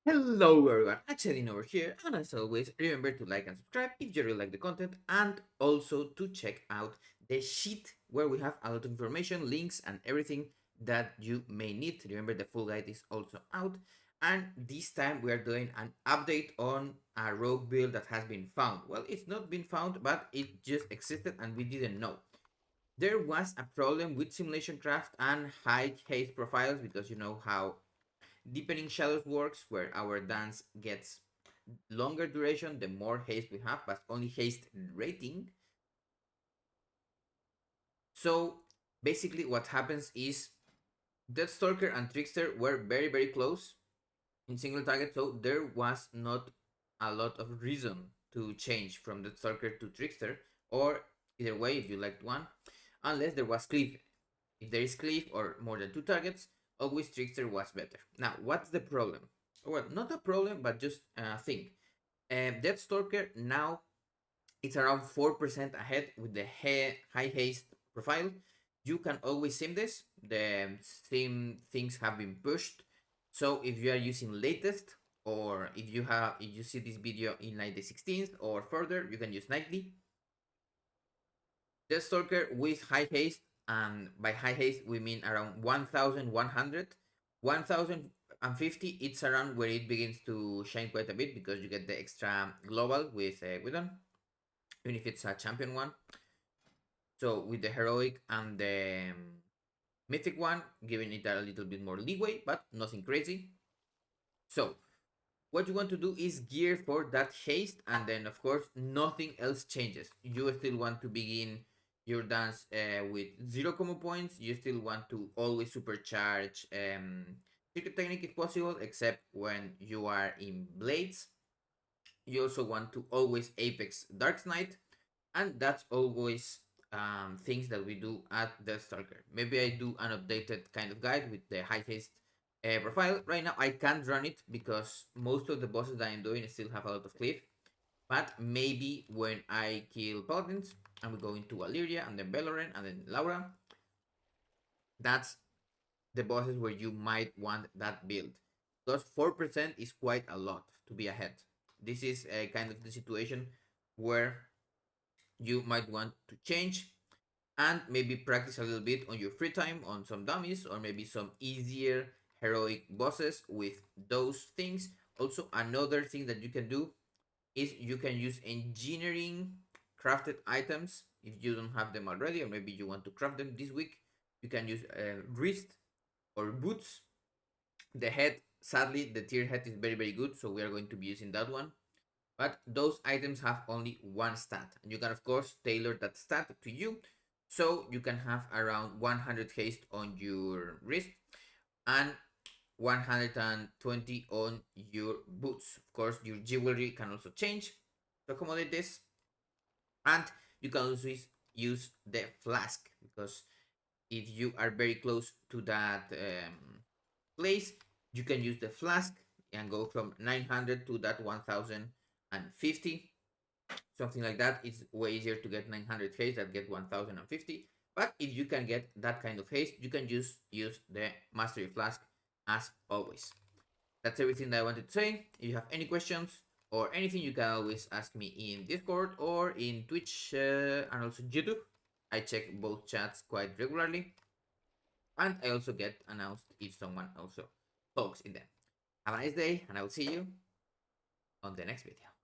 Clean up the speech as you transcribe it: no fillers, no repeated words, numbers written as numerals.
Hello everyone, Hachadino over here, and as always, remember to like and subscribe if you really like the content, and also to check out the sheet where we have a lot of information, links, and everything that you may need. Remember, the full guide is also out, and this time we are doing an update on a rogue build that has been found. Well, it's not been found, but it just existed and we didn't know. There was a problem with simulation craft and high haste profiles because you know how deepening shadows works, where our dance gets longer duration the more haste we have, but only haste rating. So basically what happens is Deathstalker and Trickster were very close in single target, so there was not a lot of reason to change from Deathstalker to Trickster, or either way if you liked one, unless there was cliff. If there is cliff or more than two targets, always Trickster was better. Now, what's the problem? Well, not a problem, but just a thing. Deathstalker now it's around 4% ahead with the high haste profile. You can always sim this. The sim things have been pushed. So if you are using latest, or if you see this video in like the 16th or further, you can use nightly. Deathstalker with high haste, and by high haste we mean around 1100. 1050, it's around where it begins to shine quite a bit because you get the extra global with Widon, even if it's a champion one. So with the heroic and the mythic one, giving it a little bit more leeway, but nothing crazy. So what you want to do is gear for that haste, and then of course nothing else changes. You still want to begin your dance with 0 combo points. You still want to always supercharge secret technique if possible, except when you are in blades. You also want to always apex dark knight, and that's always things that we do at Deathstalker. Maybe I do an updated kind of guide with the high haste profile. Right now I can't run it because most of the bosses that I'm doing still have a lot of cliff. But maybe when I kill paladins and we go into Illyria and then Veloren and then Laura, that's the bosses where you might want that build. Because 4% is quite a lot to be ahead. This is a kind of the situation where you might want to change and maybe practice a little bit on your free time on some dummies, or maybe some easier heroic bosses with those things. Also, another thing that you can do is you can use engineering crafted items if you don't have them already, or maybe you want to craft them this week. You can use wrist or boots. The head, sadly the tier head is very good, so we are going to be using that one. But those items have only one stat, and you can of course tailor that stat to you. So you can have around 100 haste on your wrist and 120 on your boots. Of course, your jewelry can also change to accommodate this, and you can also use the flask, because if you are very close to that place, you can use the flask and go from 900 to that 1050, something like that. It's way easier to get 900 haste than get 1050. But if you can get that kind of haste, you can use the mastery flask as always. That's everything that I wanted to say. If you have any questions or anything, you can always ask me in Discord or in Twitch and also YouTube. I check both chats quite regularly, and I also get announced if someone also talks in them. Have a nice day, and I will see you on the next video.